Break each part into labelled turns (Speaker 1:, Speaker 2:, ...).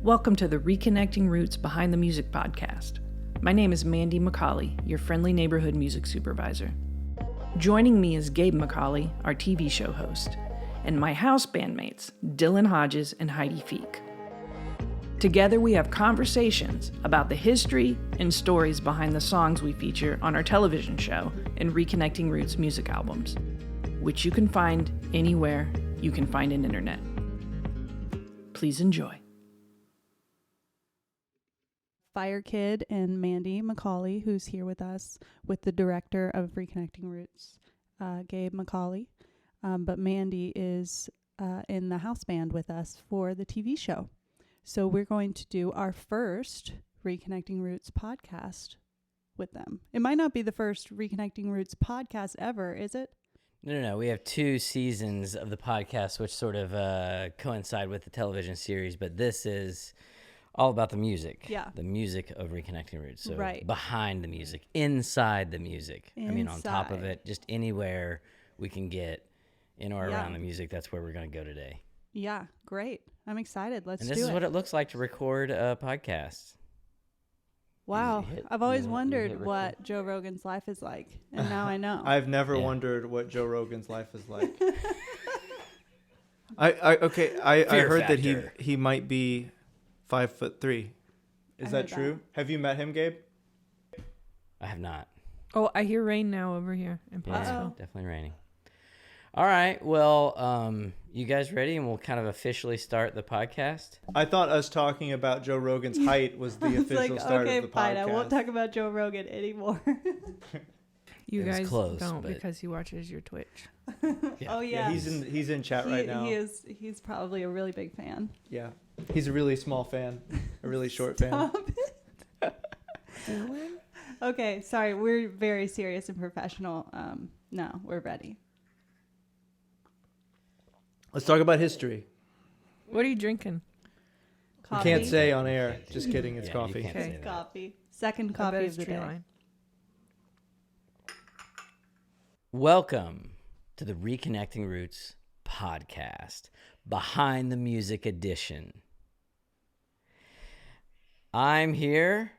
Speaker 1: Welcome to the Reconnecting Roots Behind the Music podcast. My name is Mandy McCauley, your friendly neighborhood music supervisor. Joining me is Gabe McCauley, our TV show host, and my house bandmates, Dillon, Hodges, and Heidi Feek. Together we have conversations about the history and stories behind the songs we feature on our television show and Reconnecting Roots music albums, which you can find anywhere you can find an internet. Please enjoy.
Speaker 2: Firekid and Mandy McCauley, who's here with us with the director of Reconnecting Roots, Gabe McCauley. But Mandy is in the house band with us for the TV show. So we're going to do our first Reconnecting Roots podcast with them. It might not be the first Reconnecting Roots podcast ever, is it?
Speaker 3: No. We have 2 seasons of the podcast, which sort of coincide with the television series, but this is all about the music.
Speaker 2: Yeah.
Speaker 3: The music of Reconnecting Roots. So
Speaker 2: right.
Speaker 3: Behind the music, inside the music.
Speaker 2: Inside.
Speaker 3: I mean, on top of it, just anywhere we can get in or around the music, that's where we're going to go today.
Speaker 2: Yeah, great. I'm excited. Let's do it.
Speaker 3: And this is what it looks like to record a podcast.
Speaker 2: Wow. I've always wondered what Joe Rogan's life is like, and now I know.
Speaker 4: I've never wondered what Joe Rogan's life is like. I heard that he might be 5'3". Is that true? Have you met him, Gabe?
Speaker 3: I have not.
Speaker 1: Oh, I hear rain now over here in
Speaker 3: Yeah,
Speaker 1: Pottsville.
Speaker 3: definitely raining. All right. Well, you guys ready? And we'll kind of officially start the podcast.
Speaker 4: I thought us talking about Joe Rogan's height was the official start of the podcast.
Speaker 2: Fine. I won't talk about Joe Rogan anymore.
Speaker 1: You guys
Speaker 3: close,
Speaker 1: don't
Speaker 3: but
Speaker 1: because he watches your Twitch.
Speaker 3: Yeah.
Speaker 2: Oh yeah.
Speaker 4: He's in chat right now.
Speaker 2: He's probably a really big fan.
Speaker 4: Yeah. He's a really small fan, a really short fan.
Speaker 2: Okay, sorry. We're very serious and professional. No, we're ready.
Speaker 4: Let's talk about history.
Speaker 1: What are you drinking?
Speaker 2: Coffee.
Speaker 4: You can't say on air. Just kidding. It's coffee.
Speaker 3: You can't say that.
Speaker 2: Coffee. Second
Speaker 1: I
Speaker 2: coffee
Speaker 1: bet
Speaker 2: of
Speaker 1: it's
Speaker 2: the day.
Speaker 1: Treeline.
Speaker 3: Welcome to the Reconnecting Roots podcast, Behind the Music edition. I'm here,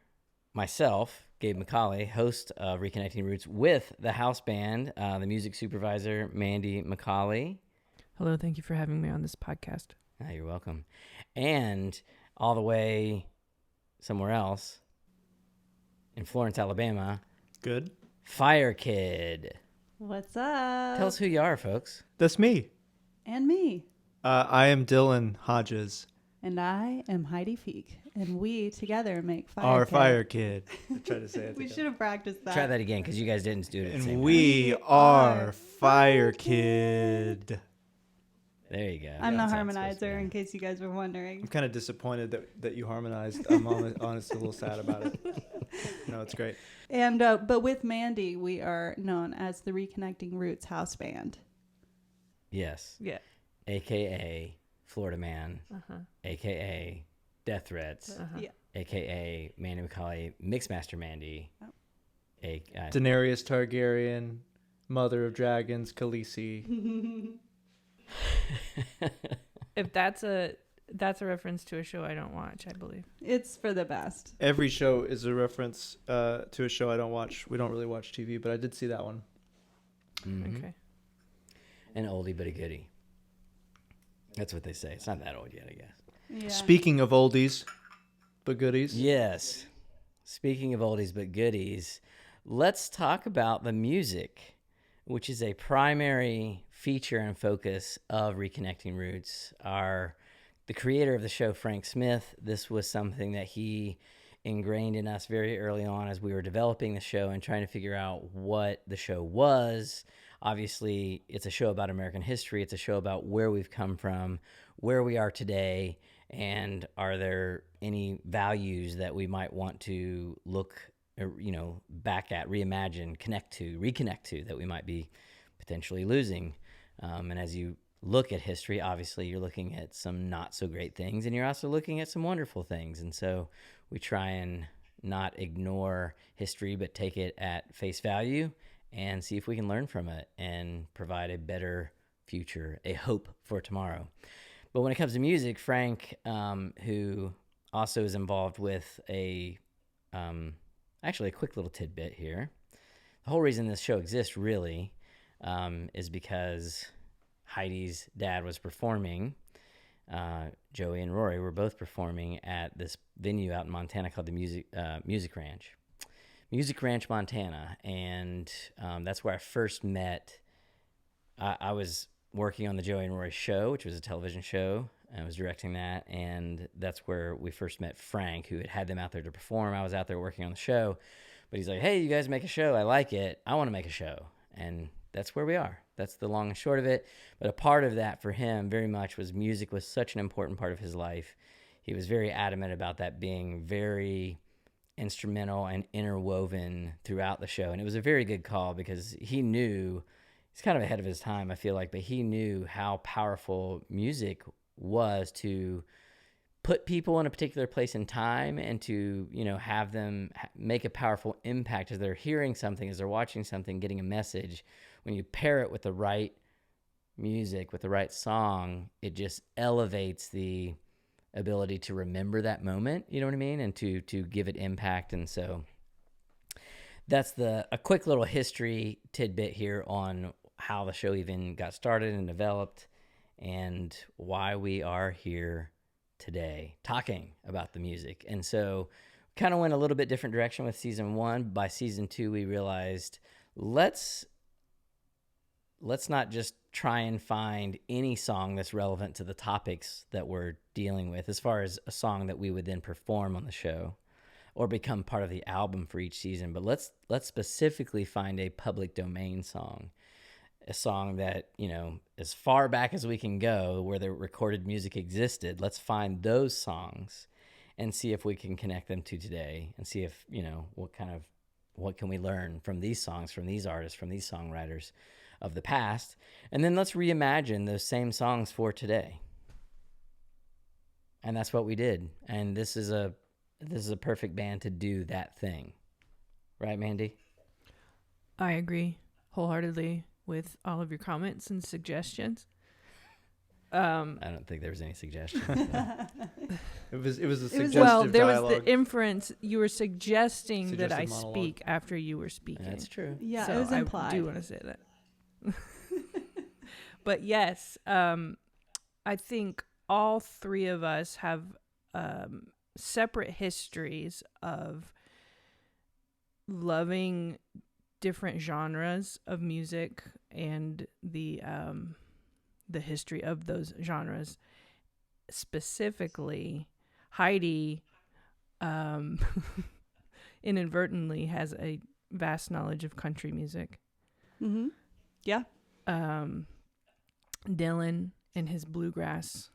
Speaker 3: myself, Gabe McCauley, host of Reconnecting Roots, with the house band, the music supervisor, Mandy McCauley.
Speaker 1: Hello, thank you for having me on this podcast.
Speaker 3: Oh, you're welcome. And all the way somewhere else, in Florence, Alabama,
Speaker 4: Good.
Speaker 3: firekid.
Speaker 2: What's up?
Speaker 3: Tell us who you are, folks.
Speaker 4: That's me.
Speaker 2: And me.
Speaker 4: I am Dillon Hodges.
Speaker 2: And I am Heidi Feek. And we together make Fire
Speaker 4: Our
Speaker 2: Kid.
Speaker 4: fire kid. I tried to say it.
Speaker 2: We
Speaker 4: together.
Speaker 2: should have practiced that.
Speaker 3: Try that again, because you guys didn't do it at the same
Speaker 4: And
Speaker 3: time.
Speaker 4: we are Fire Kid.
Speaker 3: There you go.
Speaker 2: I'm the
Speaker 3: That's how it's supposed to
Speaker 2: harmonizer,
Speaker 3: be.
Speaker 2: in case you guys were wondering.
Speaker 4: I'm kind of disappointed that you harmonized. I'm honestly a little sad about it. No, it's great.
Speaker 2: And but with Mandy, we are known as the Reconnecting Roots house band.
Speaker 3: Yes.
Speaker 1: Yeah.
Speaker 3: AKA Florida Man.
Speaker 1: Uh-huh.
Speaker 3: AKA Death Threats.
Speaker 1: Uh-huh.
Speaker 2: Yeah.
Speaker 3: AKA Mandy McCauley, MixMasterMandy.
Speaker 2: Oh.
Speaker 4: Daenerys Targaryen, Mother of Dragons, Khaleesi.
Speaker 1: If that's a reference to a show I don't watch, I believe.
Speaker 2: It's for the best.
Speaker 4: Every show is a reference to a show I don't watch. We don't really watch TV, but I did see that one.
Speaker 3: Mhm.
Speaker 1: Okay.
Speaker 3: An oldie but a goodie. That's what they say. It's not that old yet, I guess.
Speaker 2: Yeah.
Speaker 4: Speaking of oldies, but goodies.
Speaker 3: Yes. Speaking of oldies but goodies, let's talk about the music, which is a primary feature and focus of Reconnecting Roots. The creator of the show, Frank Smith, this was something that he ingrained in us very early on as we were developing the show and trying to figure out what the show was. Obviously, it's a show about American history. It's a show about where we've come from, where we are today, and are there any values that we might want to look, back at, reimagine, reconnect to that we might be potentially losing. And as you look at history, obviously you're looking at some not so great things, and you're also looking at some wonderful things. And so we try and not ignore history, but take it at face value and see if we can learn from it and provide a better future, a hope for tomorrow. But when it comes to music, Frank, who also is involved with actually a quick little tidbit here. The whole reason this show exists really is because Heidi's dad was performing. Joey and Rory were both performing at this venue out in Montana called the Music Ranch, Montana. And that's where I first met. I was working on the Joey and Rory show, which was a television show. I was directing that, and that's where we first met Frank, who had them out there to perform. I was out there working on the show, but he's like, hey, you guys make a show. I like it. I want to make a show. And that's where we are. That's the long and short of it. But a part of that for him very much was music was such an important part of his life. He was very adamant about that being very instrumental and interwoven throughout the show. And it was a very good call because he knew, he's kind of ahead of his time, I feel like, but he knew how powerful music was to put people in a particular place in time and to, have them make a powerful impact as they're hearing something, as they're watching something, getting a message. When you pair it with the right music, with the right song, it just elevates the ability to remember that moment, you know what I mean? And to give it impact. And so that's a quick little history tidbit here on how the show even got started and developed and why we are here today talking about the music. And so kind of went a little bit different direction with season 1. By season 2, we realized let's not just try and find any song that's relevant to the topics that we're dealing with as far as a song that we would then perform on the show or become part of the album for each season. But let's specifically find a public domain song, a song that, as far back as we can go where the recorded music existed. Let's find those songs and see if we can connect them to today and see if, what can we learn from these songs, from these artists, from these songwriters of the past. And then let's reimagine those same songs for today. And that's what we did. And this is a perfect band to do that thing. Right, Mandy?
Speaker 1: I agree wholeheartedly with all of your comments and suggestions.
Speaker 3: I don't think there was any suggestion.
Speaker 4: It was a suggestive dialogue.
Speaker 1: There was the inference. You were suggesting that I
Speaker 4: monologue.
Speaker 1: speak after you were speaking.
Speaker 3: That's true.
Speaker 2: Yeah,
Speaker 1: so
Speaker 2: it was implied.
Speaker 1: I do want to say that. But yes, I think all three of us have separate histories of loving different genres of music and the history of those genres. Specifically, Heidi inadvertently has a vast knowledge of country music.
Speaker 2: Mm-hmm. Yeah.
Speaker 1: Dillon and his bluegrass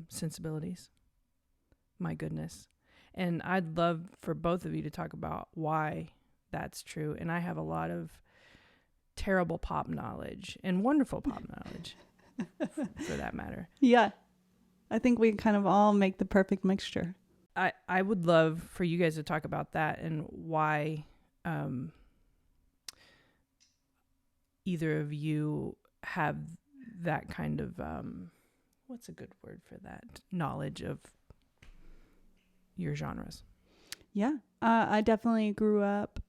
Speaker 1: sensibilities. My goodness. And I'd love for both of you to talk about why that's true. And I have a lot of terrible pop knowledge and wonderful pop knowledge for that matter.
Speaker 2: Yeah. I think we kind of all make the perfect mixture.
Speaker 1: I would love for you guys to talk about that and why either of you have that kind of what's a good word for that, knowledge of your genres.
Speaker 2: Yeah, I definitely grew up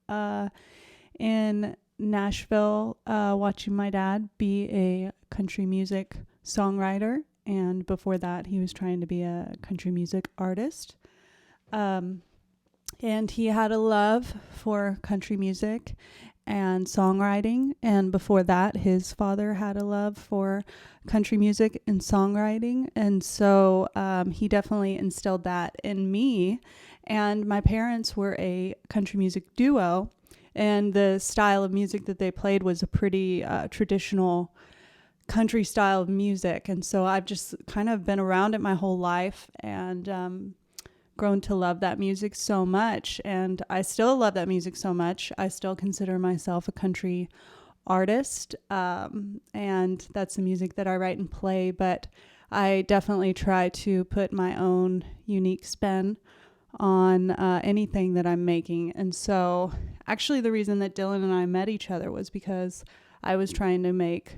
Speaker 2: in Nashville watching my dad be a country music songwriter, and before that he was trying to be a country music artist. And he had a love for country music and songwriting, and before that his father had a love for country music and songwriting, and so he definitely instilled that in me. And my parents were a country music duo, and the style of music that they played was a pretty traditional country style of music, and so I've just kind of been around it my whole life and grown to love that music so much, and I still love that music so much. I still consider myself a country artist, and that's the music that I write and play, but I definitely try to put my own unique spin on anything that I'm making. And so actually the reason that Dillon and I met each other was because I was trying to make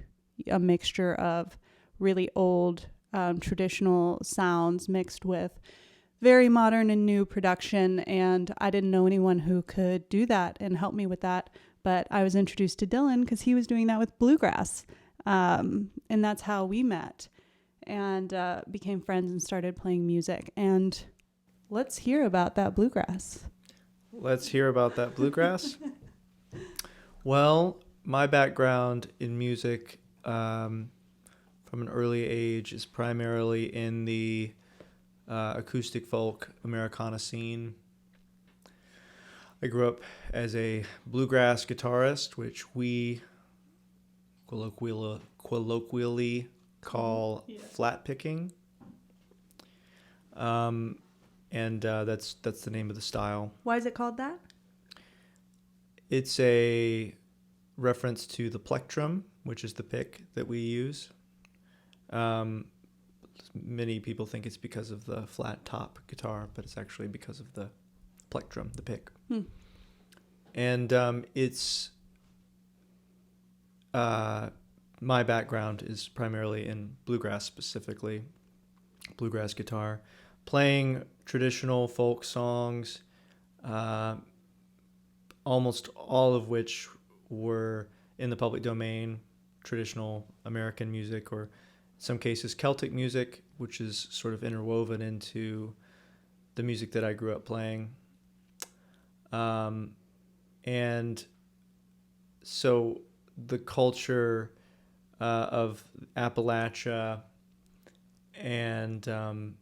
Speaker 2: a mixture of really old traditional sounds mixed with very modern and new production, and I didn't know anyone who could do that and help me with that. But I was introduced to Dillon because he was doing that with bluegrass, and that's how we met and became friends and started playing music. And let's hear about that bluegrass.
Speaker 4: Let's hear about that bluegrass. Well, my background in music from an early age is primarily in the acoustic folk Americana scene. I grew up as a bluegrass guitarist, which we colloquially call flat picking. And that's the name of the style.
Speaker 2: Why is it called that?
Speaker 4: It's a reference to the plectrum, which is the pick that we use. Many people think it's because of the flat top guitar, but it's actually because of the plectrum, the pick. And it's my background is primarily in bluegrass, specifically bluegrass guitar, playing traditional folk songs, almost all of which were in the public domain, traditional American music, or in some cases Celtic music, which is sort of interwoven into the music that I grew up playing. And so the culture of Appalachia and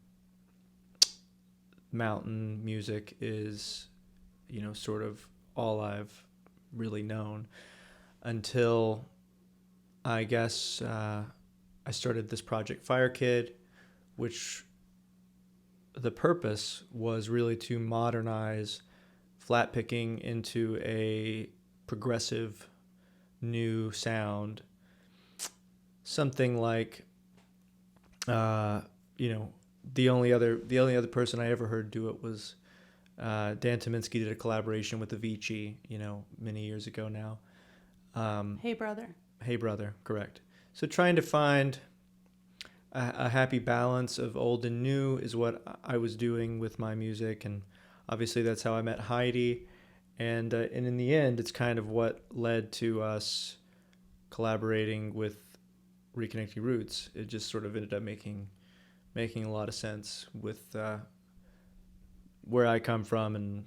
Speaker 4: mountain music is, sort of all I've really known until I guess I started this project Firekid, which the purpose was really to modernize flat picking into a progressive new sound. Something like, the only other person I ever heard do it was Dan Tominski did a collaboration with Avicii, many years ago now.
Speaker 2: Hey Brother.
Speaker 4: Hey Brother, correct. So trying to find a happy balance of old and new is what I was doing with my music, and obviously that's how I met Heidi, and in the end, it's kind of what led to us collaborating with Reconnecting Roots. It just sort of ended up making a lot of sense with where I come from and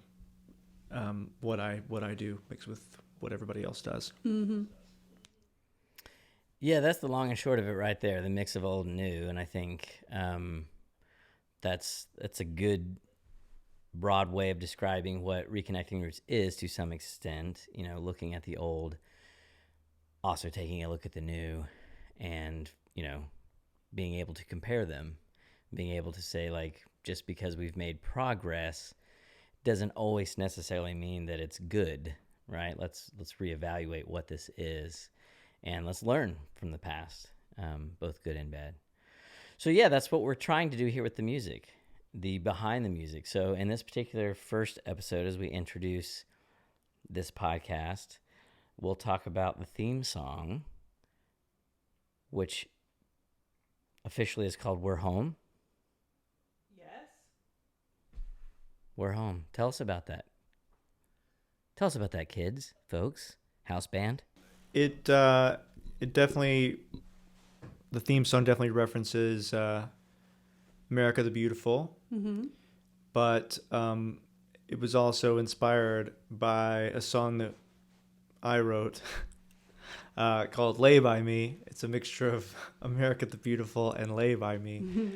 Speaker 4: what I do mixed with what everybody else does.
Speaker 2: Mm-hmm.
Speaker 3: Yeah, that's the long and short of it right there, the mix of old and new. And I think that's a good broad way of describing what Reconnecting Roots is to some extent, looking at the old, also taking a look at the new, and, being able to compare them, being able to say, like, just because we've made progress doesn't always necessarily mean that it's good, right? Let's reevaluate what this is. And let's learn from the past, both good and bad. So yeah, that's what we're trying to do here with the music, the behind the music. So in this particular first episode, as we introduce this podcast, we'll talk about the theme song, which officially is called We're Home.
Speaker 2: Yes.
Speaker 3: We're Home. Tell us about that. Tell us about that, kids, folks, house band.
Speaker 4: It definitely, the theme song definitely references America the Beautiful, but it was also inspired by a song that I wrote called Lay By Me. It's a mixture of America the Beautiful and Lay By Me.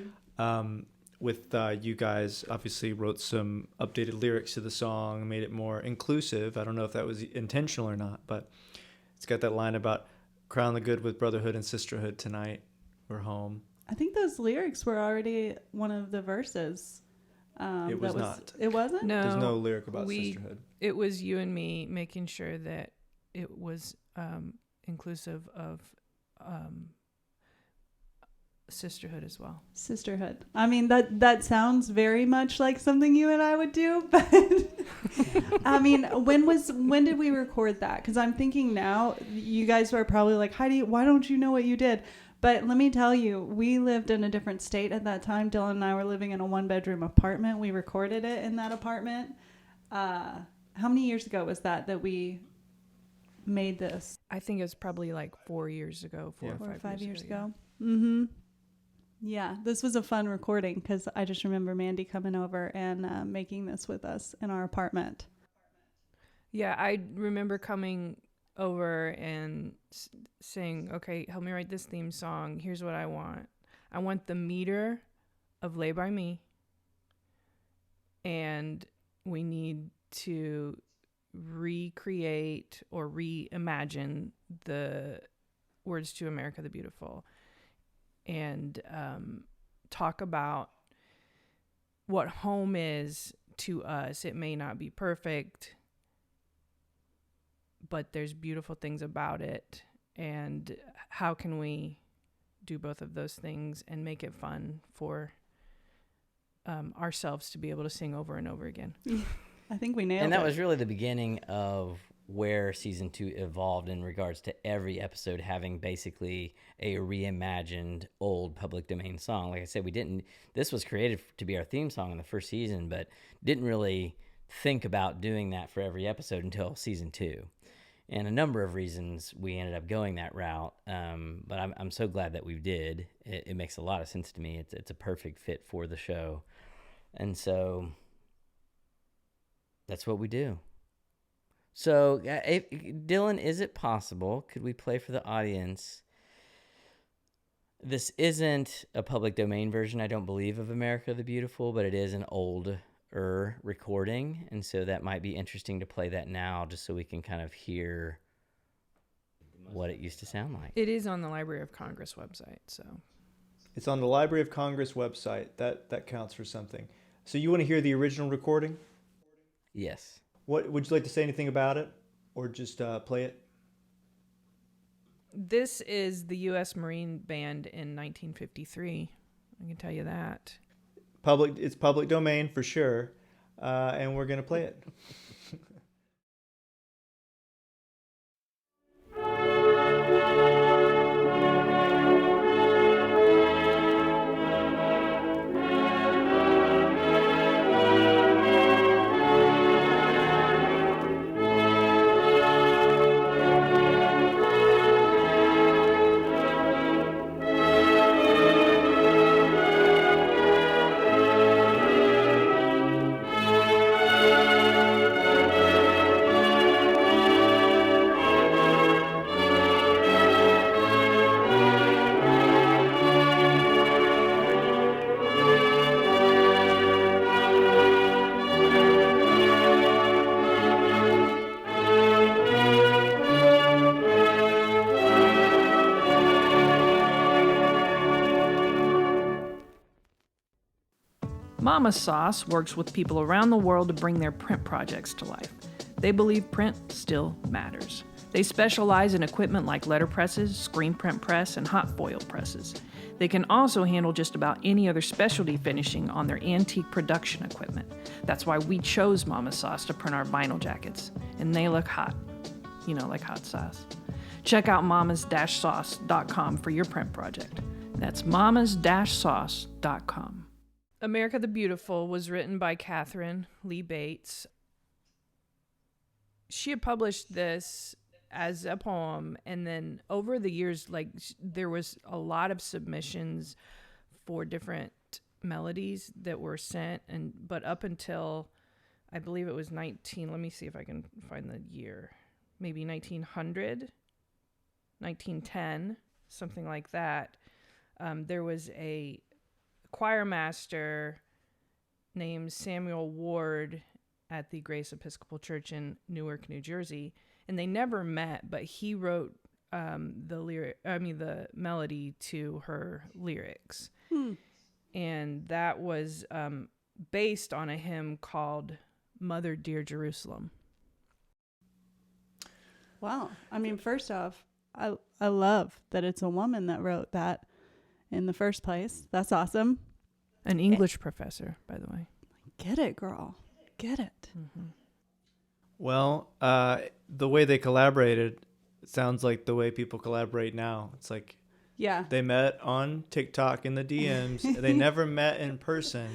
Speaker 4: With you guys obviously wrote some updated lyrics to the song, made it more inclusive. I don't know if that was intentional or not, but it's got that line about crown the good with brotherhood and sisterhood tonight. We're home.
Speaker 2: I think those lyrics were already one of the verses.
Speaker 4: It was not.
Speaker 2: It wasn't?
Speaker 1: No.
Speaker 4: There's no lyric about sisterhood.
Speaker 1: It was you and me making sure that it was inclusive of sisterhood as well.
Speaker 2: Sisterhood. I mean, that sounds very much like something you and I would do, but I mean, when did we record that? Because I'm thinking now, you guys are probably like, Heidi, why don't you know what you did? But let me tell you, we lived in a different state at that time. Dillon and I were living in a 1-bedroom apartment. We recorded it in that apartment. How many years ago was that we made this?
Speaker 1: I think it was probably like 4 years ago, 4 or 5 years ago.
Speaker 2: Yeah. Mm-hmm. Yeah, this was a fun recording because I just remember Mandy coming over and making this with us in our apartment.
Speaker 1: Yeah, I remember coming over and saying, okay, help me write this theme song. Here's what I want. I want the meter of Lay By Me. And we need to recreate or reimagine the words to America the Beautiful. And talk about what home is to us. It may not be perfect, but there's beautiful things about it. And how can we do both of those things and make it fun for ourselves to be able to sing over and over again?
Speaker 2: I think we nailed it.
Speaker 3: And that was really the beginning of where season 2 evolved in regards to every episode having basically a reimagined old public domain song. Like I said, this was created to be our theme song in the first season, but didn't really think about doing that for every episode until season 2. And a number of reasons we ended up going that route. But I'm so glad that we did. It makes a lot of sense to me. It's a perfect fit for the show. And so that's what we do. So, Dillon, is it possible, could we play for the audience? This isn't a public domain version, I don't believe, of America the Beautiful, but it is an older recording, and so that might be interesting to play that now, just so we can kind of hear what it used to sound like.
Speaker 1: It is on the Library of Congress website, so.
Speaker 4: It's on the Library of Congress website. That counts for something. So you want to hear the original recording?
Speaker 3: Yes.
Speaker 4: What would you like to say anything about it, or just play it?
Speaker 1: This is the U.S. Marine Band in 1953. I can tell you that.
Speaker 4: It's public domain for sure, and we're gonna play it.
Speaker 1: Mama Sauce works with people around the world to bring their print projects to life. They believe print still matters. They specialize in equipment like letter presses, screen print press, and hot foil presses. They can also handle just about any other specialty finishing on their antique production equipment. That's why we chose Mama Sauce to print our vinyl jackets. And they look hot. You know, like hot sauce. Check out mamas-sauce.com for your print project. That's mamas-sauce.com. America the Beautiful was written by Catherine Lee Bates. She had published this as a poem, and then over the years, there was a lot of submissions for different melodies that were sent, but up until I believe it was let me see if I can find the year, maybe 1900, 1910, something like that. There was a choir master named Samuel Ward at the Grace Episcopal Church in Newark, New Jersey, and they never met, but he wrote the melody to her lyrics. And that was based on a hymn called Mother Dear Jerusalem.
Speaker 2: Wow. I mean, first off, I love that it's a woman that wrote that in the first place. That's awesome.
Speaker 1: An English professor, by the way.
Speaker 2: Get it, girl. Get it.
Speaker 1: Mm-hmm.
Speaker 4: Well, the way they collaborated, it sounds like the way people collaborate now. It's like
Speaker 2: Yeah.
Speaker 4: They met on TikTok in the DMs. They never met in person,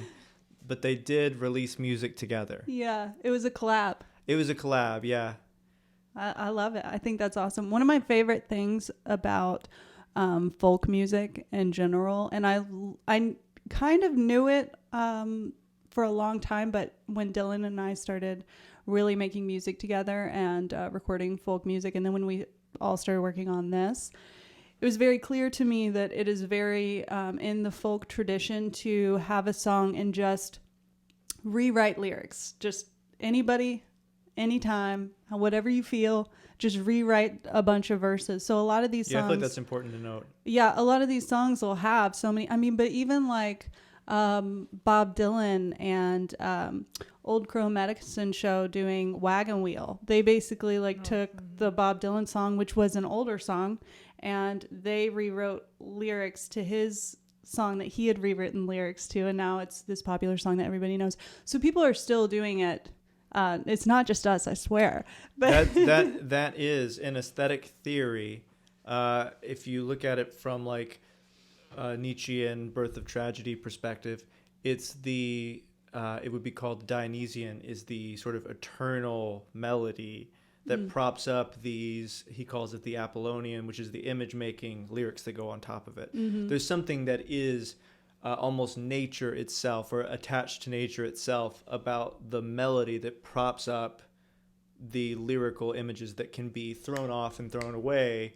Speaker 4: but they did release music together.
Speaker 2: Yeah. It was a collab.
Speaker 4: It was a collab, yeah.
Speaker 2: I love it. I think that's awesome. One of my favorite things about folk music in general, and I kind of knew it for a long time, but when Dillon and I started really making music together and recording folk music, and then when we all started working on this, it was very clear to me that it is very in the folk tradition to have a song and just rewrite lyrics. Just anybody, anytime, whatever you feel, just rewrite a bunch of verses. So a lot of these songs...
Speaker 4: Yeah, I feel like that's important to note.
Speaker 2: Yeah, a lot of these songs will have so many... I mean, but even like Bob Dylan and Old Crow Medicine Show doing Wagon Wheel, they basically took the Bob Dylan song, which was an older song, and they rewrote lyrics to his song that he had rewritten lyrics to, and now it's this popular song that everybody knows. So people are still doing it. It's not just us, I swear. But
Speaker 4: that is an aesthetic theory. If you look at it from like Nietzschean Birth of Tragedy perspective, it's the it would be called Dionysian, is the sort of eternal melody that props up these, he calls it the Apollonian, which is the image-making lyrics that go on top of it. Mm-hmm. There's something that is almost nature itself, or attached to nature itself, about the melody that props up the lyrical images that can be thrown off and thrown away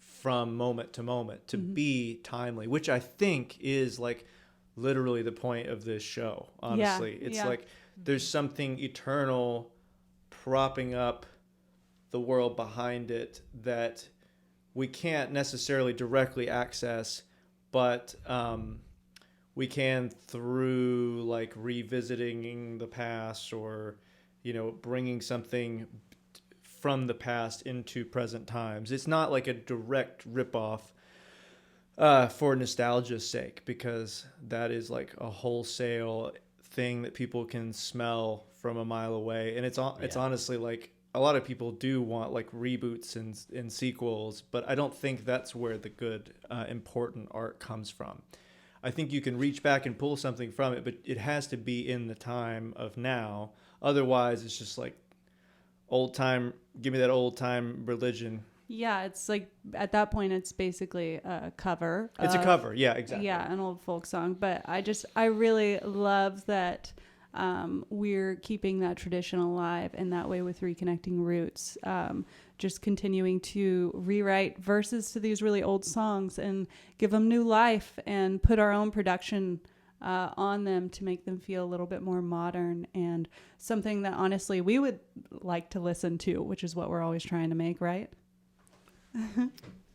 Speaker 4: from moment to moment to be timely, which I think is like literally the point of this show, honestly. It's like there's something eternal propping up the world behind it that we can't necessarily directly access, but we can through like revisiting the past, or bringing something from the past into present times. It's not like a direct ripoff for nostalgia's sake, because that is like a wholesale thing that people can smell from a mile away, and it's honestly like a lot of people do want like reboots and sequels, but I don't think that's where the good important art comes from. I think you can reach back and pull something from it, but it has to be in the time of now. Otherwise, it's just like old time. Give me that old time religion.
Speaker 2: Yeah, it's like at that point, it's basically a cover.
Speaker 4: It's a cover. Yeah, exactly.
Speaker 2: Yeah, an old folk song. But I really love that we're keeping that tradition alive in that way with Reconnecting Roots. Just continuing to rewrite verses to these really old songs and give them new life, and put our own production on them to make them feel a little bit more modern, and something that honestly we would like to listen to, which is what we're always trying to make, right?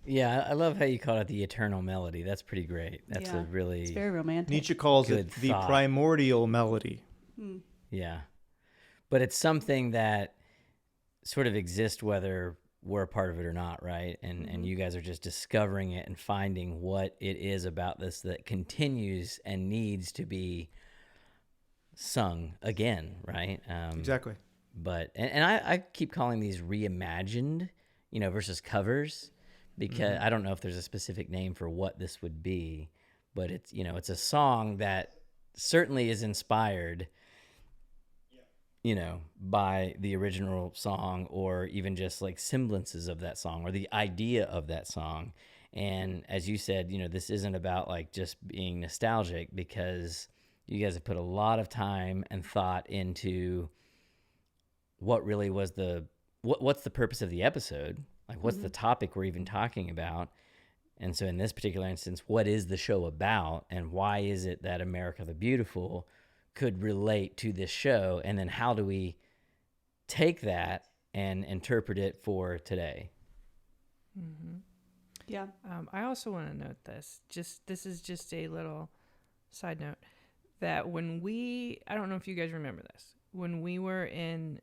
Speaker 3: Yeah, I love how you call it the eternal melody. That's pretty great. That's a really...
Speaker 2: It's very romantic.
Speaker 4: Nietzsche calls it the primordial melody.
Speaker 3: Yeah. But it's something that sort of exists whether we're a part of it or not, right? And you guys are just discovering it and finding what it is about this that continues and needs to be sung again, right?
Speaker 4: Exactly.
Speaker 3: But and I keep calling these reimagined, versus covers, because I don't know if there's a specific name for what this would be, but it's it's a song that certainly is inspired by the original song, or even just like semblances of that song or the idea of that song. And as you said, this isn't about like just being nostalgic, because you guys have put a lot of time and thought into what really was what's the purpose of the episode? Like, what's the topic we're even talking about? And so in this particular instance, what is the show about, and why is it that America the Beautiful could relate to this show? And then how do we take that and interpret it for today?
Speaker 1: Mm-hmm.
Speaker 2: Yeah.
Speaker 1: I also want to note this is just a little side note, that I don't know if you guys remember this, when we were in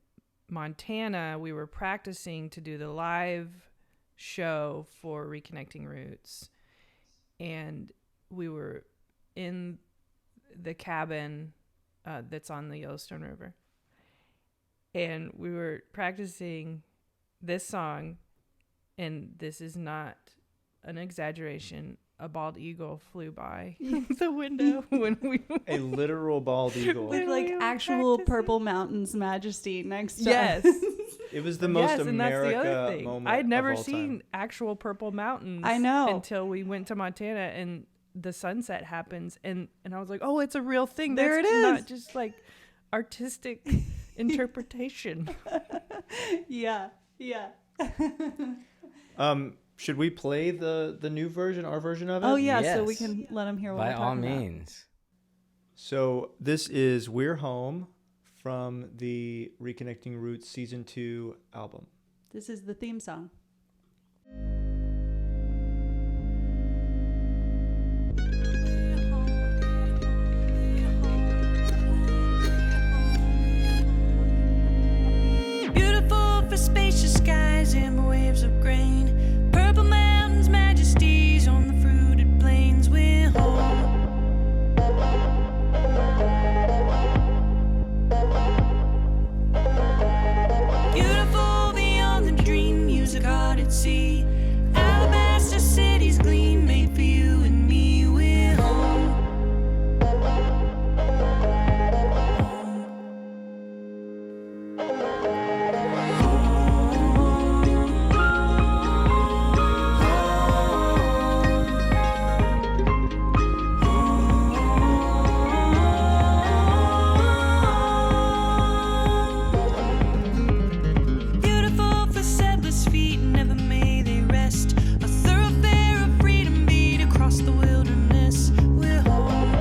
Speaker 1: Montana, we were practicing to do the live show for Reconnecting Roots, and we were in the cabin that's on the Yellowstone River, and we were practicing this song, and this is not an exaggeration, a bald eagle flew by the window when we
Speaker 4: A literal bald eagle.
Speaker 2: With like actual Purple Mountain's majesty next to
Speaker 1: Yes.
Speaker 2: us.
Speaker 4: It was the most
Speaker 1: and that's the other
Speaker 4: America
Speaker 1: thing.
Speaker 4: moment.
Speaker 1: I'd never
Speaker 4: of all
Speaker 1: seen
Speaker 4: time.
Speaker 1: actual Purple Mountains.
Speaker 2: I know.
Speaker 1: Until we went to Montana and the sunset happens, and I was like, oh, it's a real thing.
Speaker 2: There
Speaker 1: That's
Speaker 2: it is.
Speaker 1: not just like artistic interpretation.
Speaker 2: Yeah.
Speaker 4: Should we play the new version, our version of it?
Speaker 2: Oh yeah, so
Speaker 3: Yes.
Speaker 2: we can let them hear what
Speaker 3: By
Speaker 2: we're
Speaker 3: all
Speaker 2: talking about.
Speaker 3: means.
Speaker 4: So this is We're Home from the Reconnecting Roots Season 2 album.
Speaker 2: This is the theme song.
Speaker 5: Beautiful for spacious skies, amber waves of grain, purple mountains, majesties on the fruited plains. We're home. Beautiful beyond the dream, music heart at sea, alabaster cities gleam, made for you and me. We're home. Beautiful for settlers' feet, never may they rest. A thoroughfare of freedom beat across the wilderness. We're home.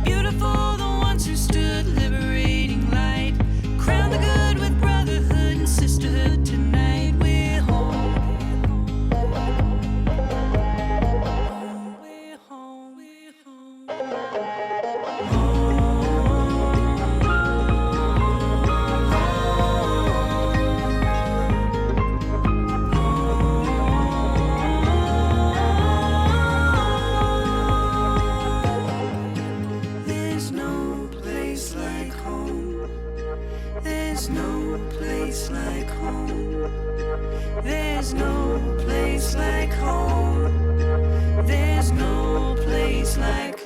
Speaker 5: Beautiful the ones who stood liberating light, crown the good with brotherhood and sisterhood tonight. We're home. We're home. We're home. There's no place like home. There's no place like home. There's no place like home. There's no place like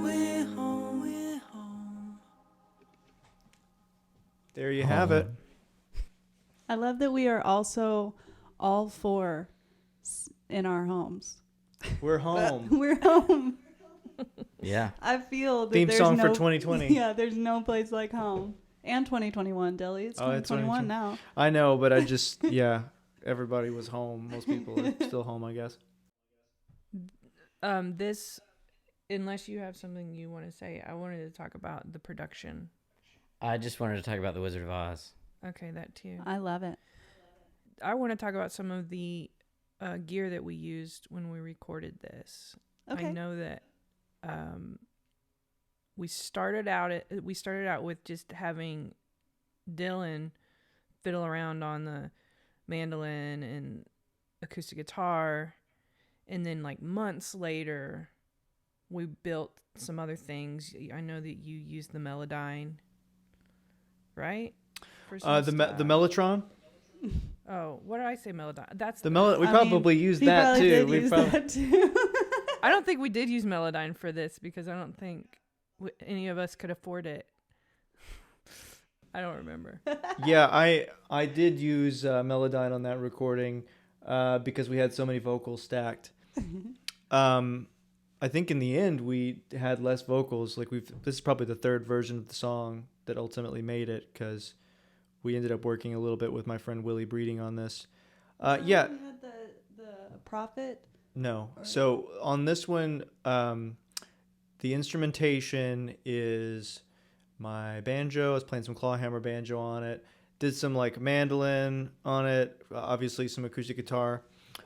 Speaker 5: we're home. We're home.
Speaker 4: There you have it.
Speaker 2: I love that we are also all four in our homes.
Speaker 4: We're home.
Speaker 2: We're home.
Speaker 3: Yeah.
Speaker 2: I feel that
Speaker 4: Theme
Speaker 2: there's
Speaker 4: song
Speaker 2: no,
Speaker 4: for 2020.
Speaker 2: Yeah, there's no place like home. And 2021, Dilly. It's
Speaker 4: Oh, it's
Speaker 2: 2021 now.
Speaker 4: I know, but I just, yeah, everybody was home. Most people are still home, I guess.
Speaker 1: This, unless you have something you want to say, I wanted to talk about the production.
Speaker 3: I just wanted to talk about The Wizard of Oz.
Speaker 1: Okay, that too.
Speaker 2: I love it.
Speaker 1: I want to talk about some of the gear that we used when we recorded this.
Speaker 2: Okay.
Speaker 1: I know that we started out with just having Dillon fiddle around on the mandolin and acoustic guitar, and then like months later we built some other things. I know that you used the Melodyne, right? For some
Speaker 4: The
Speaker 1: stuff.
Speaker 4: Mellotron?
Speaker 1: Oh, what did I say? Melodyne. That's
Speaker 4: We
Speaker 2: I mean,
Speaker 4: probably used
Speaker 2: He
Speaker 4: that
Speaker 2: probably
Speaker 4: too.
Speaker 2: did
Speaker 4: We
Speaker 2: use
Speaker 4: probably
Speaker 2: that too.
Speaker 1: I don't think we did use Melodyne for this because I don't think any of us could afford it. I don't remember.
Speaker 4: Yeah, I did use Melodyne on that recording because we had so many vocals stacked. I think in the end we had less vocals. Like this is probably the third version of the song that ultimately made it because we ended up working a little bit with my friend Willie Breeding on this. Yeah.
Speaker 2: We had the Prophet.
Speaker 4: No. So on this one, the instrumentation is my banjo. I was playing some clawhammer banjo on it. Did some like mandolin on it, obviously some acoustic guitar.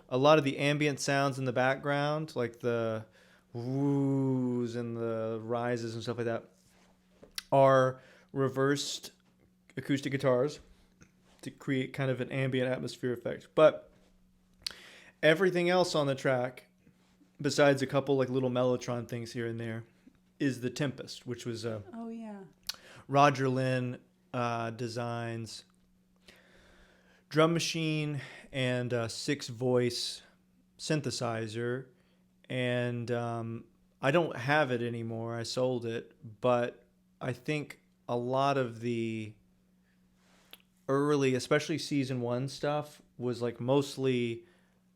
Speaker 4: A lot of the ambient sounds in the background, like the woos and the rises and stuff like that, are reversed acoustic guitars to create kind of an ambient atmosphere effect. But everything else on the track, besides a couple like little mellotron things here and there, is the Tempest, which was
Speaker 2: Oh yeah.
Speaker 4: Roger Lynn designs drum machine and 6-voice synthesizer. And I don't have it anymore. I sold it. But I think a lot of the early, especially season 1 stuff, was like mostly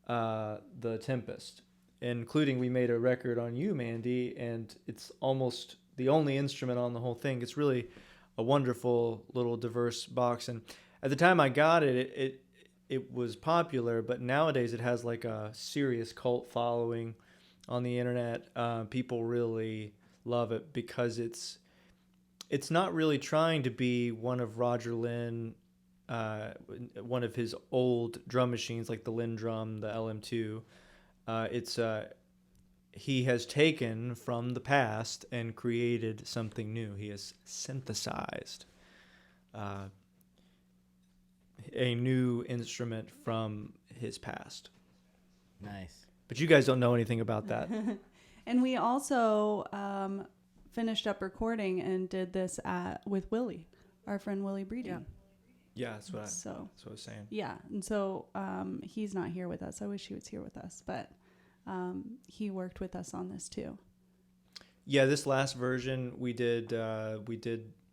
Speaker 4: the Tempest, including we made a record on you, Mandy, and it's almost the only instrument on the whole thing. It's really a wonderful little diverse box. And at the time I got it, it was popular, but nowadays it has like a serious cult following on the internet. People really love it because it's not really trying to be one of Roger Lynn, one of his old drum machines like the Lynn drum, the LM2. He has taken from the past and created something new. He has synthesized a new instrument from his past.
Speaker 3: Nice.
Speaker 4: But you guys don't know anything about that.
Speaker 2: And we also finished up recording and did this with Willie, our friend Willie Breeding.
Speaker 4: Yeah, that's what I was saying.
Speaker 2: Yeah, and so he's not here with us. I wish he was here with us, but he worked with us on this too.
Speaker 4: Yeah, this last version we did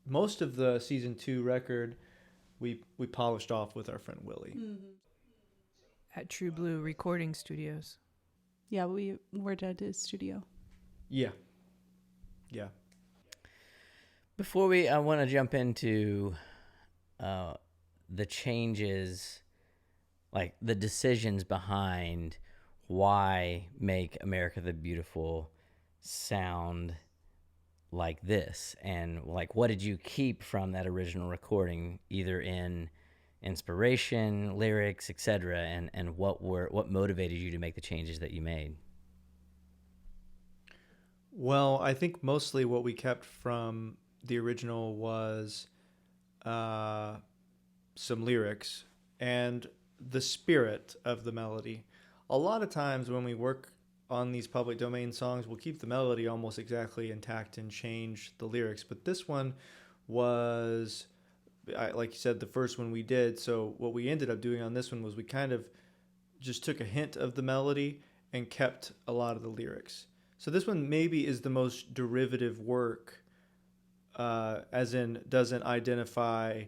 Speaker 4: most of the season 2 record. We polished off with our friend Willie.
Speaker 2: Mm-hmm.
Speaker 1: At True Blue Recording Studios.
Speaker 2: Yeah, we were at his studio.
Speaker 4: Yeah.
Speaker 3: Before I want to jump into the changes, like the decisions behind why make America the Beautiful sound like this, and like what did you keep from that original recording, either in inspiration, lyrics, etc., and what motivated you to make the changes that you made?
Speaker 4: Well, I think mostly what we kept from the original was some lyrics and the spirit of the melody. A lot of times when we work on these public domain songs, we'll keep the melody almost exactly intact and change the lyrics. But this one was, like you said, the first one we did. So what we ended up doing on this one was we kind of just took a hint of the melody and kept a lot of the lyrics. So this one maybe is the most derivative work, as in doesn't identify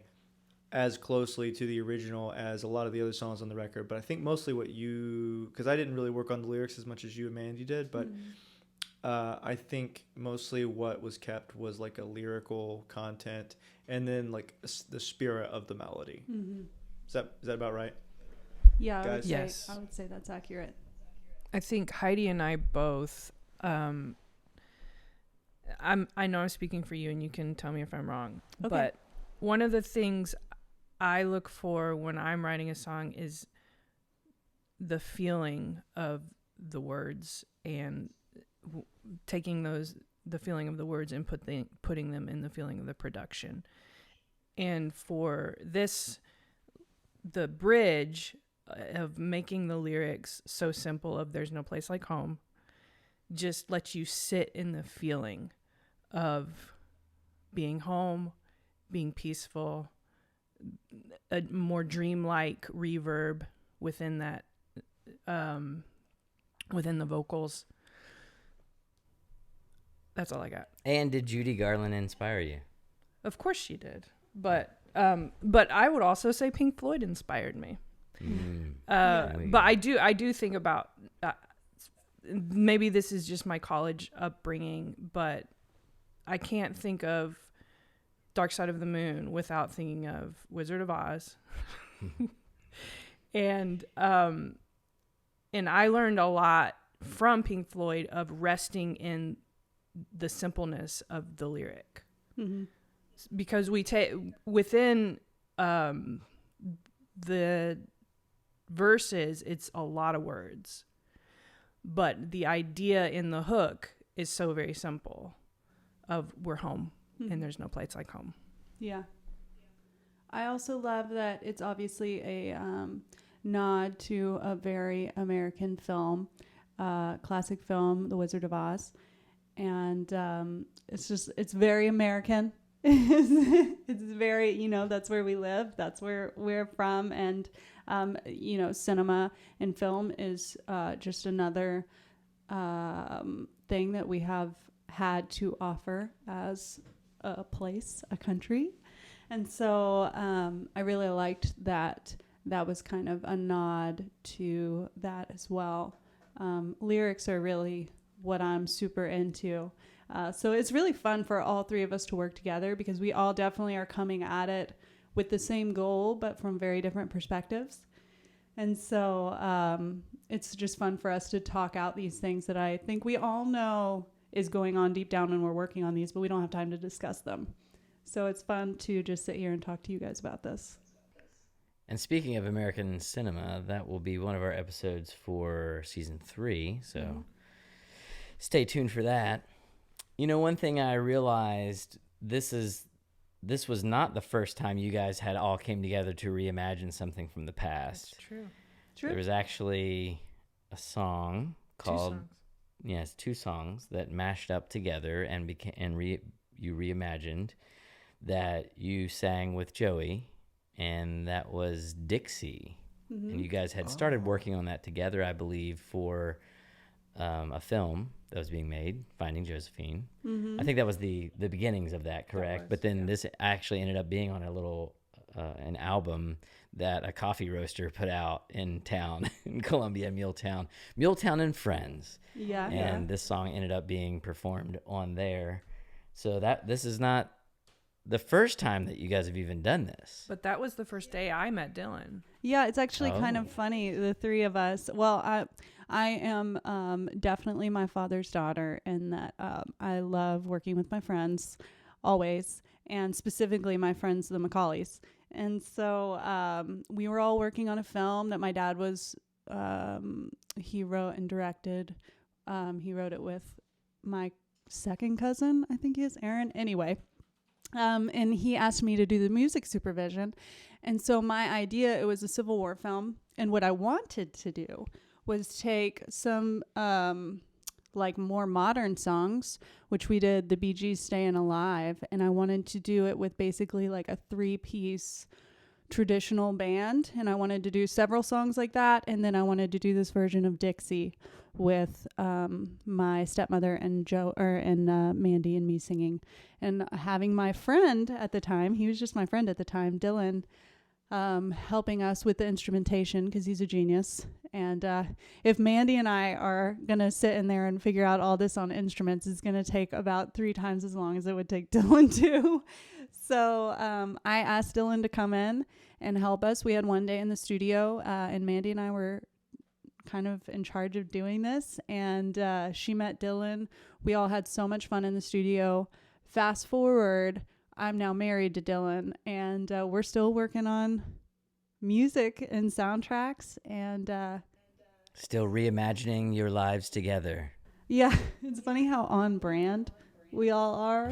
Speaker 4: as closely to the original as a lot of the other songs on the record. But I think mostly because I didn't really work on the lyrics as much as you and Mandy did, but I think mostly what was kept was like a lyrical content and then like the spirit of the melody. Mm-hmm. Is that about right?
Speaker 2: Yeah,
Speaker 4: guys?
Speaker 2: I would say that's accurate.
Speaker 1: I think Heidi and I both, I know I'm speaking for you and you can tell me if I'm wrong,
Speaker 2: okay.
Speaker 1: But one of the things I look for when I'm writing a song is the feeling of the words and taking the feeling of the words and putting them in the feeling of the production. And for this, the bridge of making the lyrics so simple of "There's no place like home" just lets you sit in the feeling of being home, being peaceful, a more dreamlike reverb within that, within the vocals. That's all I got.
Speaker 3: And did Judy Garland inspire you?
Speaker 1: Of course she did, but I would also say Pink Floyd inspired me. But I do think about maybe this is just my college upbringing, but I can't think of Dark Side of the Moon without thinking of Wizard of Oz. And I learned a lot from Pink Floyd of resting in the simpleness of the lyric. Mm-hmm. Because we take within the verses, it's a lot of words, but the idea in the hook is so very simple of we're home and there's no place like home.
Speaker 2: Yeah. I also love that it's obviously a nod to a very American film, classic film, The Wizard of Oz. And it's very American. It's very, that's where we live. That's where we're from. And, cinema and film is just another thing that we have had to offer as a place, a country. And so I really liked that was kind of a nod to that as well. Lyrics are really what I'm super into. So it's really fun for all three of us to work together because we all definitely are coming at it with the same goal, but from very different perspectives. And so it's just fun for us to talk out these things that I think we all know is going on deep down when we're working on these, but we don't have time to discuss them. So it's fun to just sit here and talk to you guys about this.
Speaker 3: And speaking of American cinema, that will be one of our episodes for season 3. So stay tuned for that. One thing I realized, this was not the first time you guys had all came together to reimagine something from the past.
Speaker 1: That's true.
Speaker 3: There was actually a song called...
Speaker 1: 2 songs.
Speaker 3: Yes, 2 songs that mashed up together and you reimagined that you sang with Joey, and that was Dixie. Mm-hmm. And you guys had started working on that together, I believe, for a film that was being made, Finding Josephine. Mm-hmm. I think that was the beginnings of that, correct? But then this actually ended up being on a little an album that a coffee roaster put out in town, in Columbia, Muletown and Friends.
Speaker 2: Yeah.
Speaker 3: And this song ended up being performed on there. So this is not the first time that you guys have even done this.
Speaker 1: But that was the first day I met Dillon.
Speaker 2: Yeah, it's actually kind of funny, the three of us. Well, I am definitely my father's daughter in that I love working with my friends always, and specifically my friends, the McCauleys. And so we were all working on a film that my dad was, he wrote and directed. He wrote it with my second cousin, I think he is, Aaron. Anyway, and he asked me to do the music supervision. And so my idea, it was a Civil War film. And what I wanted to do was take some more modern songs, which we did the Bee Gees' Stayin' Alive. And I wanted to do it with basically like a 3-piece traditional band. And I wanted to do several songs like that. And then I wanted to do this version of Dixie with my stepmother and Mandy and me singing, and having my friend at the time, he was just my friend at the time, Dillon, helping us with the instrumentation because he's a genius. And if Mandy and I are going to sit in there and figure out all this on instruments, it's going to take about 3 times as long as it would take Dillon to. So I asked Dillon to come in and help us. We had one day in the studio, and Mandy and I were kind of in charge of doing this, and she met Dillon. We all had so much fun in the studio. Fast forward, I'm now married to Dillon, and we're still working on music and soundtracks, and
Speaker 3: still reimagining your lives together.
Speaker 2: Yeah, it's funny how on brand we all are.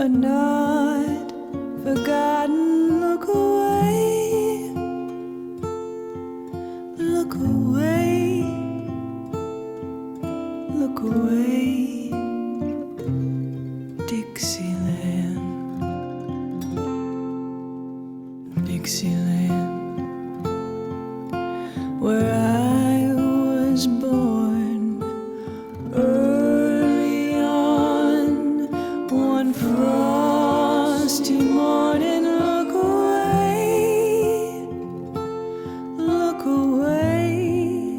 Speaker 5: are not forgotten. Look away, look away, look away, Dixieland, Dixieland, where I was born early on one frosty morning. Look away, look away,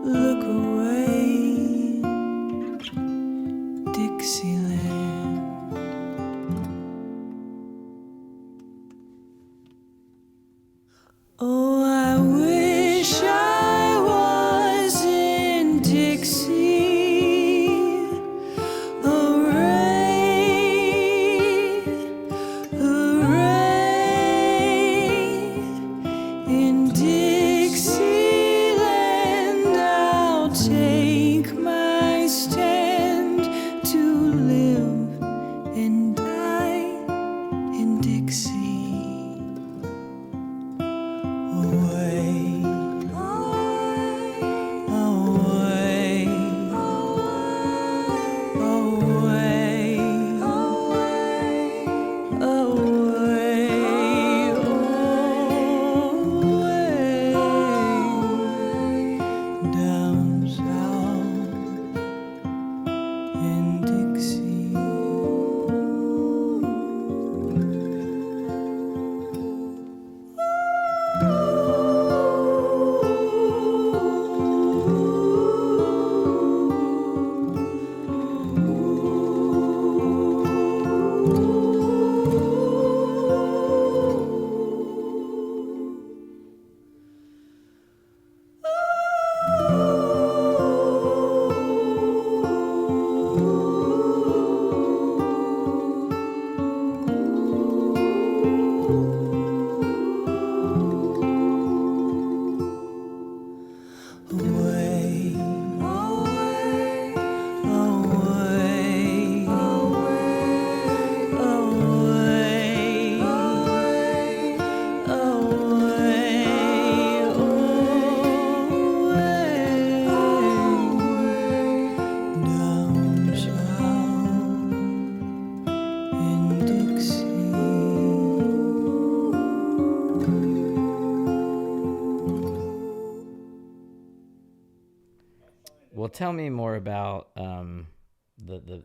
Speaker 5: look away, Dixieland. Oh, I wish I was in Dixie. Hooray, hooray. In Dixieland I'll take my stand to live and die in Dixie. Away, away, away, away, down south in Dixie. Away, away, away, away, down south in Dixie.
Speaker 3: Well, tell me more about the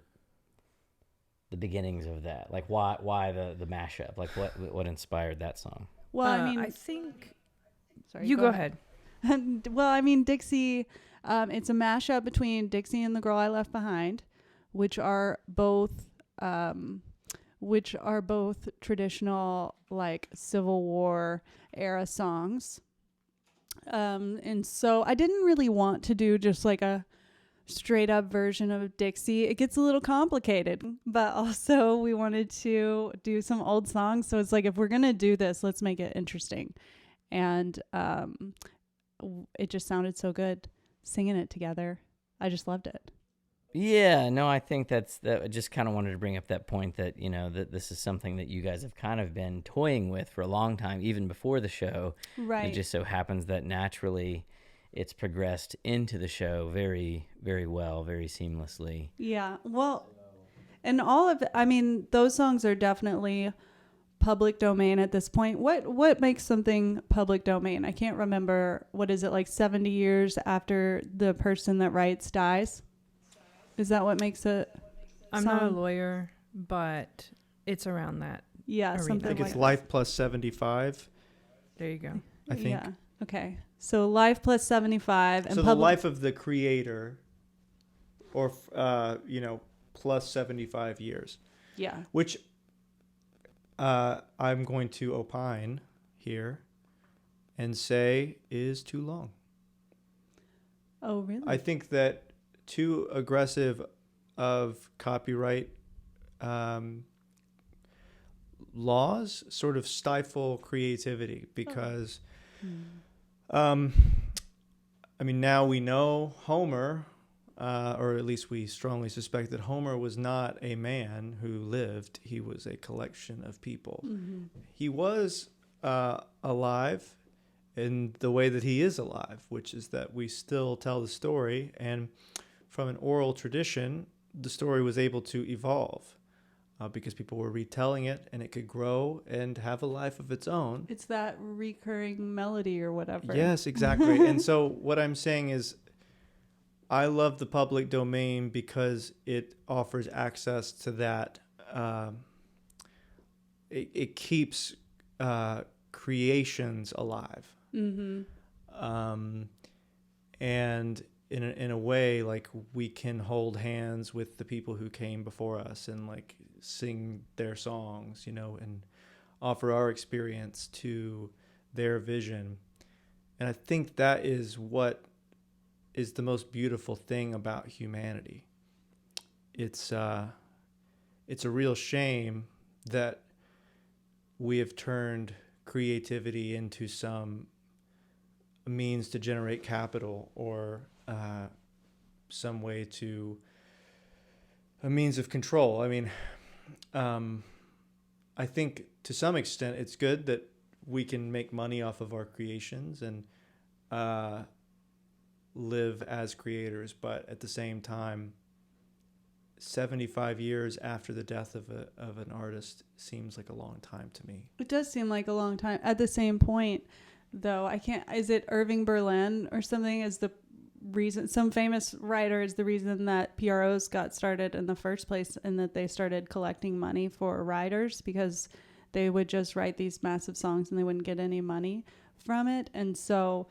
Speaker 3: beginnings of that. Like, why the mashup? Like, what inspired that song?
Speaker 2: Well, I mean,
Speaker 1: I think
Speaker 2: sorry,
Speaker 1: you go ahead.
Speaker 2: Well, I mean, Dixie, it's a mashup between Dixie and the Girl I Left Behind, which are both traditional, like, Civil War era songs. And so I didn't really want to do just like a straight up version of Dixie. It gets a little complicated, but also we wanted to do some old songs. So it's like, if we're going to do this, let's make it interesting. And it just sounded so good singing it together. I just loved it.
Speaker 3: Yeah, no, I think that I just kind of wanted to bring up that point that, you know, that this is something that you guys have kind of been toying with for a long time, even before the show.
Speaker 2: Right.
Speaker 3: It just so happens that naturally it's progressed into the show very, very well, very seamlessly.
Speaker 2: Yeah. Well, and all of I mean, those songs are definitely public domain at this point. What makes something public domain? I can't remember. What is it, like 70 years after the person that writes dies? Is that what makes it?
Speaker 1: I'm not a lawyer, but it's around that.
Speaker 2: Yeah,
Speaker 1: arena.
Speaker 2: something
Speaker 4: I think
Speaker 2: like
Speaker 4: it's
Speaker 2: that.
Speaker 4: life plus 75.
Speaker 1: There you go.
Speaker 4: I think.
Speaker 2: Yeah. Okay. So life plus 75 and
Speaker 4: So the life of the creator, or plus 75 years.
Speaker 2: Yeah.
Speaker 4: Which I'm going to opine here and say is too long.
Speaker 2: Oh, really?
Speaker 4: I think that too aggressive of copyright laws sort of stifle creativity because, I mean, now we know Homer or at least we strongly suspect that Homer was not a man who lived. He was a collection of people.
Speaker 2: Mm-hmm.
Speaker 4: He was alive in the way that he is alive, which is that we still tell the story, and from an oral tradition, the story was able to evolve because people were retelling it, and it could grow and have a life of its own.
Speaker 2: It's that recurring melody or whatever.
Speaker 4: Yes, exactly. And so what I'm saying is I love the public domain because it offers access to that. It keeps creations alive.
Speaker 2: Mm-hmm.
Speaker 4: And in a way, like, we can hold hands with the people who came before us and like sing their songs, and offer our experience to their vision. And I think that is what is the most beautiful thing about humanity. It's a real shame that we have turned creativity into some means to generate capital, or some way to a means of control. I mean, I think to some extent it's good that we can make money off of our creations and live as creators, but at the same time, 75 years after the death of an artist seems like a long time to me.
Speaker 2: It does seem like a long time. At the same point, though, is it Irving Berlin or something is the reason, some famous writer is the reason that PROs got started in the first place, and that they started collecting money for writers, because they would just write these massive songs and they wouldn't get any money from it. And so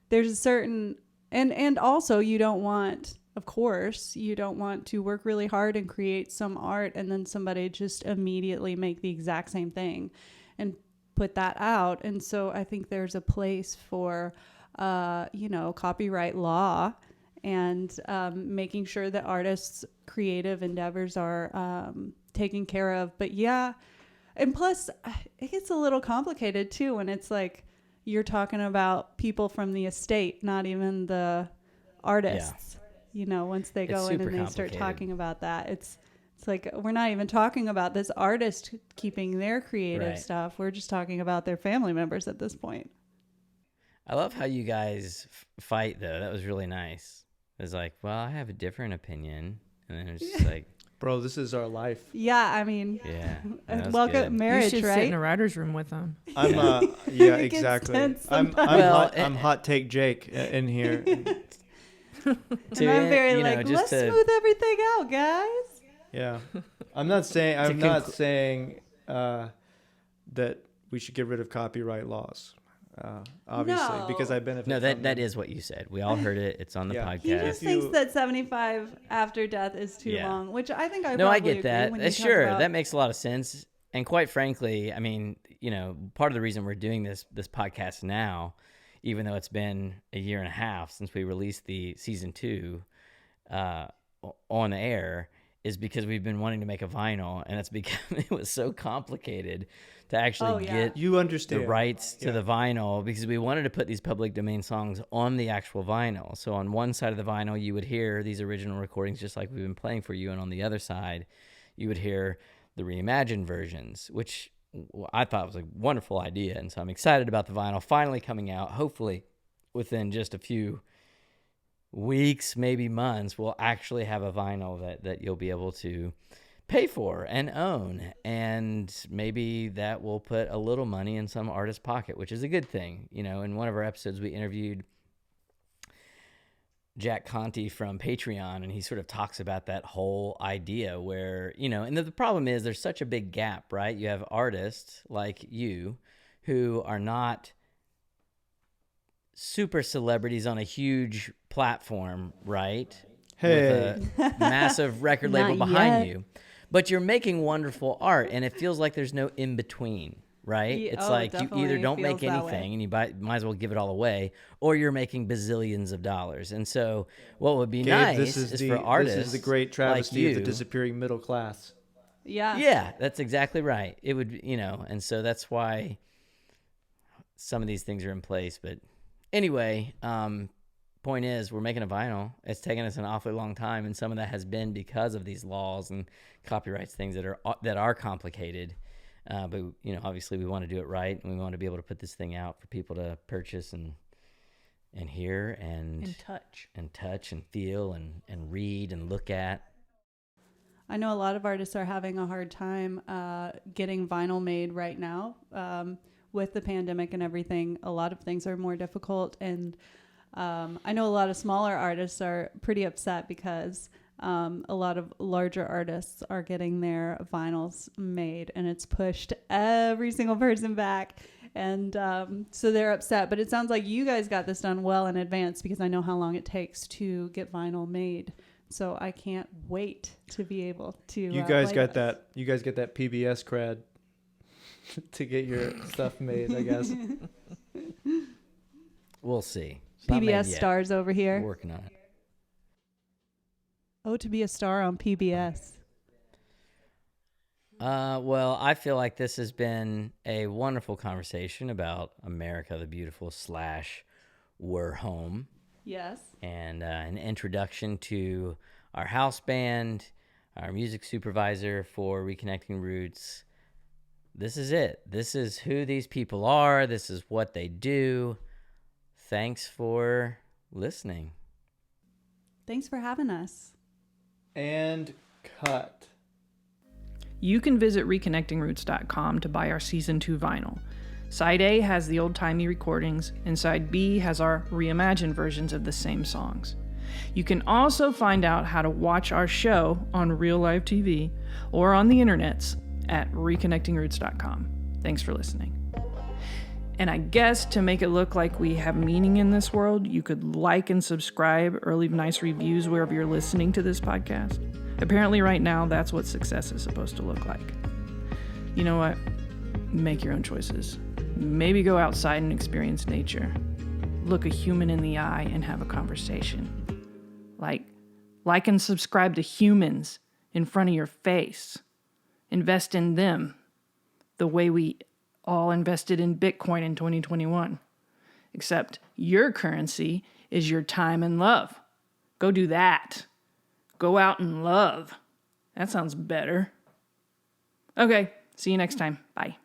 Speaker 2: there's a certain, and also you don't want, of course, you don't want to work really hard and create some art and then somebody just immediately make the exact same thing and put that out. And so I think there's a place for, copyright law and making sure that artists' creative endeavors are taken care of. But yeah, and plus it gets a little complicated too when it's like you're talking about people from the estate, not even the artists. Yeah. Once they go in and they start talking about that, it's like we're not even talking about this artist keeping their creative stuff. We're just talking about their family members at this point.
Speaker 3: I love how you guys fight, though. That was really nice. It was like, well, I have a different opinion. And then it's just like,
Speaker 4: bro, this is our life.
Speaker 2: Yeah, I mean,
Speaker 3: yeah.
Speaker 2: welcome marriage,
Speaker 1: you should
Speaker 2: right?
Speaker 1: sit in a writer's room with them.
Speaker 4: I'm yeah, exactly. I'm hot take Jake in here.
Speaker 2: And I'm very let's smooth everything out, guys.
Speaker 4: Yeah, I'm not saying that we should get rid of copyright laws. Obviously, because I benefit.
Speaker 3: No, that is what you said. We all heard it. It's on the podcast.
Speaker 2: He just thinks that 75 after death is too long, which I think I
Speaker 3: I get that. Sure, that makes a lot of sense. And quite frankly, I mean, part of the reason we're doing this podcast now, even though it's been a year and a half since we released the season 2 on the air, is because we've been wanting to make a vinyl, and it was so complicated to actually get the rights to the vinyl, because we wanted to put these public domain songs on the actual vinyl. So on one side of the vinyl, you would hear these original recordings just like we've been playing for you, and on the other side, you would hear the reimagined versions, which I thought was a wonderful idea. And so I'm excited about the vinyl finally coming out. Hopefully within just a few weeks, maybe months, we'll actually have a vinyl that you'll be able to pay for and own, and maybe that will put a little money in some artist's pocket, which is a good thing. In one of our episodes, we interviewed Jack Conte from Patreon, and he sort of talks about that whole idea where, and the problem is there's such a big gap, right? You have artists like you who are not super celebrities on a huge platform, right?
Speaker 4: Hey.
Speaker 3: With a massive record label behind you. But you're making wonderful art, and it feels like there's no in-between, right? It's like you either don't make anything and you might as well give it all away, or you're making bazillions of dollars. And so what would be nice is for artists
Speaker 4: this is the great travesty
Speaker 3: like
Speaker 4: of the disappearing middle class.
Speaker 2: Yeah.
Speaker 3: Yeah, that's exactly right. It would, and so that's why some of these things are in place. But anyway, point is, we're making a vinyl. It's taken us an awfully long time, and some of that has been because of these laws and copyrights, things that are complicated. But obviously, we want to do it right, and we want to be able to put this thing out for people to purchase and hear and touch and feel and read and look at.
Speaker 2: I know a lot of artists are having a hard time getting vinyl made right now. With the pandemic and everything, a lot of things are more difficult. And I know a lot of smaller artists are pretty upset because a lot of larger artists are getting their vinyls made, and it's pushed every single person back. And so they're upset. But it sounds like you guys got this done well in advance, because I know how long it takes to get vinyl made. So I can't wait to be able to.
Speaker 4: You guys get that PBS cred to get your stuff made, I guess.
Speaker 3: We'll see.
Speaker 2: PBS stars over here.
Speaker 3: We're working on it.
Speaker 2: Oh, to be a star on PBS.
Speaker 3: Well, I feel like this has been a wonderful conversation about America the Beautiful / We're Home.
Speaker 2: Yes.
Speaker 3: And an introduction to our house band, our music supervisor for Reconnecting Roots. This is it. This is who these people are. This is what they do. Thanks for listening.
Speaker 2: Thanks for having us.
Speaker 4: And cut.
Speaker 1: You can visit reconnectingroots.com to buy our Season 2 vinyl. Side A has the old-timey recordings, and Side B has our reimagined versions of the same songs. You can also find out how to watch our show on real live TV or on the internets at reconnectingroots.com. Thanks for listening. And I guess to make it look like we have meaning in this world, you could like and subscribe or leave nice reviews wherever you're listening to this podcast. Apparently right now, that's what success is supposed to look like. You know what? Make your own choices. Maybe go outside and experience nature. Look a human in the eye and have a conversation. Like and subscribe to humans in front of your face. Invest in them the way we all invested in Bitcoin in 2021. Except your currency is your time and love. Go do that. Go out and love. That sounds better. Okay, see you next time. Bye.